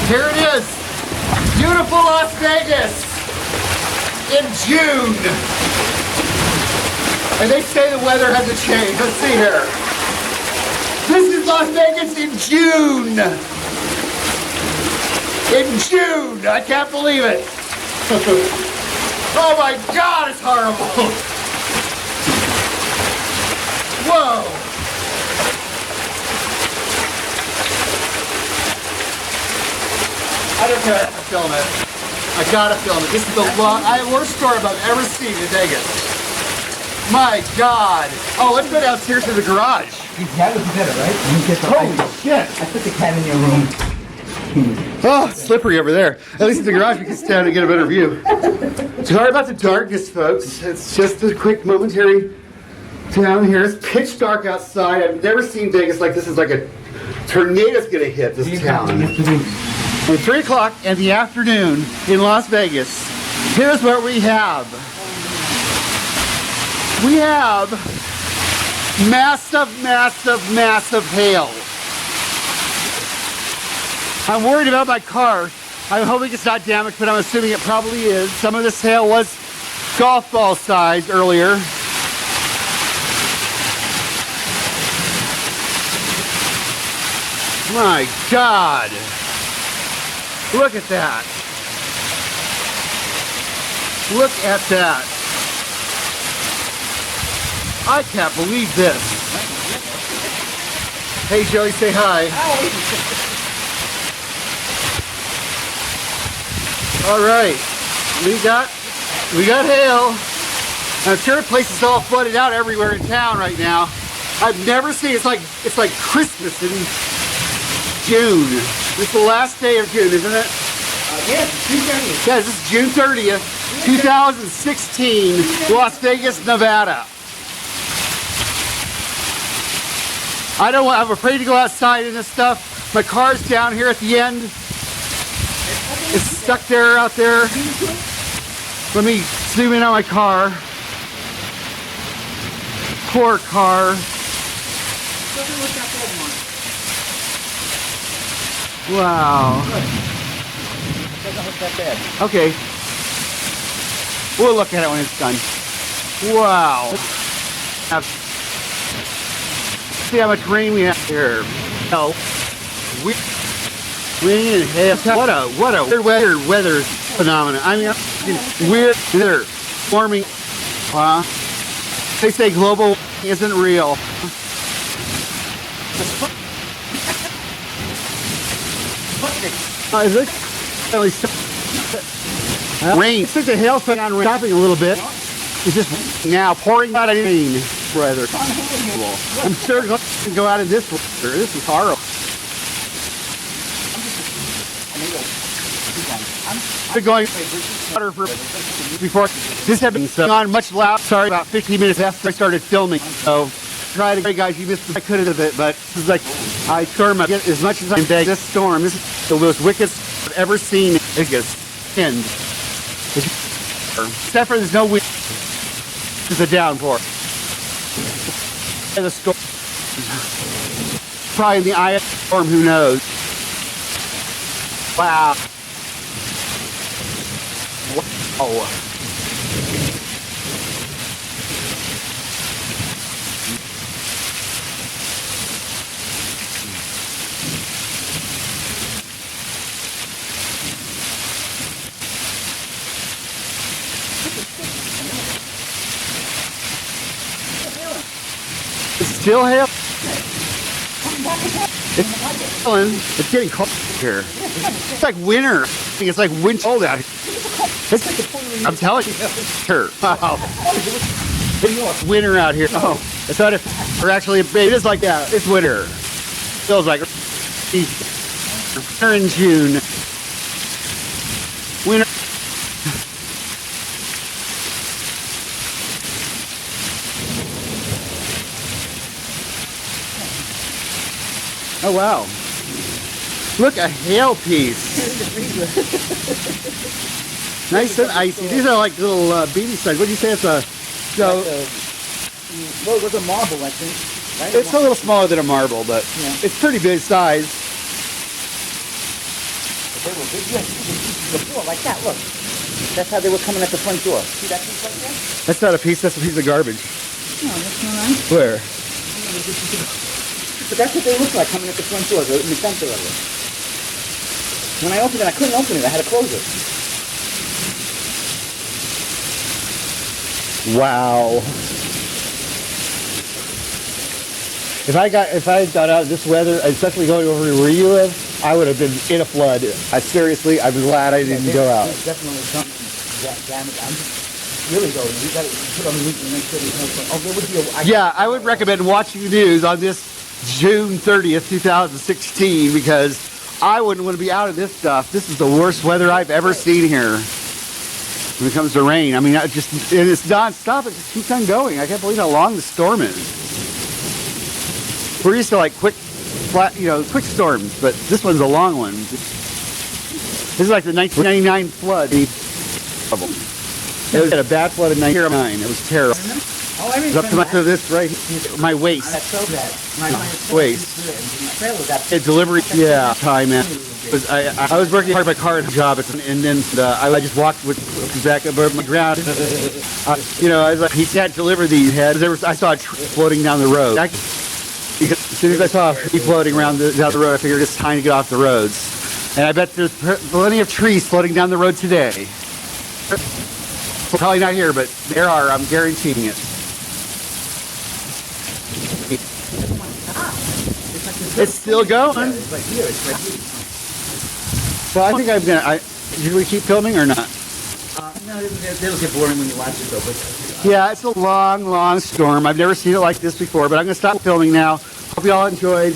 Here it is. Beautiful Las Vegas in June. And they say the weather hasn't changed. Let's see here. This is Las Vegas in June. In June. I can't believe it. Oh my God, it's horrible. Whoa. I don't care. I have to film it. I gotta film it. This is the worst storm I've ever seen in Vegas. My God. Oh, let's go downstairs to the garage. The cat was better, right? Holy shit. I put the cat in your room. Oh, it's slippery over there. At least in the garage we can stand and get a better view. Sorry about the darkness, folks. It's just a quick momentary town here. It's pitch dark outside. I've never seen Vegas like this. Is like a tornado's gonna hit this town. At 3 o'clock in the afternoon in Las Vegas, here's what we have. We have massive, massive, massive hail. I'm worried about my car. I'm hoping it's not damaged, but I'm assuming it probably is. Some of this hail was golf ball size earlier. My God. Look at that. Look at that. I can't believe this. Hey Joey, say hi. All right, we got hail. I'm sure the place is all flooded out everywhere in town right now. I've never seen it's like Christmas in June. This is the last day of June, isn't it? Yes, June 30th. Yes, this is June 30th, 2016, Las Vegas, Nevada. I'm afraid to go outside in this stuff. My car's down here at the end. It's stuck there out there. Let me zoom in on my car. Poor car. Wow. Doesn't look that bad. Okay. We'll look at it when it's done. Wow. See how much rain we have here. No. Rain and hail. What a weird weather phenomenon. I mean, weird weather. Warming. They say global isn't real. Is it? Rain. It's like the hail phenomenon stopping a little bit. It's just now pouring out of rain weather. I'm sure it's going to go out in this weather. This is horrible. Been going water for before this had been on much loud. Sorry, about 15 minutes after I started filming. So try to, guys, you missed I could have it, but this is like I storm get as much as I can. This storm, this is the most wickedest I've ever seen. Biggest end. Except for there's no wind. It's a downpour. The storm. Probably in the eye of the storm. Who knows? Wow. Wow. It's still hail. It's getting cold here. It's like winter. It's like winter cold out here. I'm telling you. Sure. Wow. It's winter out here. Oh, it's not or actually it is like that. It's winter. Feels like we're in June. Winter. Oh wow. Look, a hail piece. Nice and icy. These are like little BB slugs. What do you say it's a... So, well, it was a marble, I think. Right? It's a little smaller than a marble, but yeah, it's pretty big size. They were big. Yeah, before, like that, look. That's how they were coming at the front door. See that piece right there? That's not a piece, that's a piece of garbage. No, that's not right. Where? But that's what they look like coming at the front door, in the center of it. When I opened it, I couldn't open it. I had to close it. Wow. If I got out of this weather, especially going over where you live, I would have been in a flood. Seriously, I'm glad I didn't go out. There's definitely something damage. I'm just really though. You got to put on the meat and make sure there's no. Oh, there would be a. Yeah, I would recommend watching the news on this June 30th, 2016, because I wouldn't want to be out of this stuff. This is the worst weather I've ever seen here. When it comes to rain, I mean, and it's non-stop. It just keeps on going. I can't believe how long the storm is. We're used to like quick storms, but this one's a long one. This is like the 1999 flood. It was a bad flood in 1999. It was terrible. Oh, It was up to this right here, my waist. That's so bad. My Waist. A delivery, yeah, time, man. I was working hard my car job, and then I just walked with back above my ground. I was like, he can't deliver these heads. I saw a tree floating down the road. Because as soon as I saw a tree floating down the road, I figured it's time to get off the roads. And I bet there's plenty of trees floating down the road today. Probably not here, but there are. I'm guaranteeing it. It's still going. It's right here. It's right here. So I think I'm gonna. Should we keep filming or not? No, it'll get boring when you watch it though. But Yeah, it's a long, long storm. I've never seen it like this before, but I'm gonna stop filming now. Hope you all enjoyed.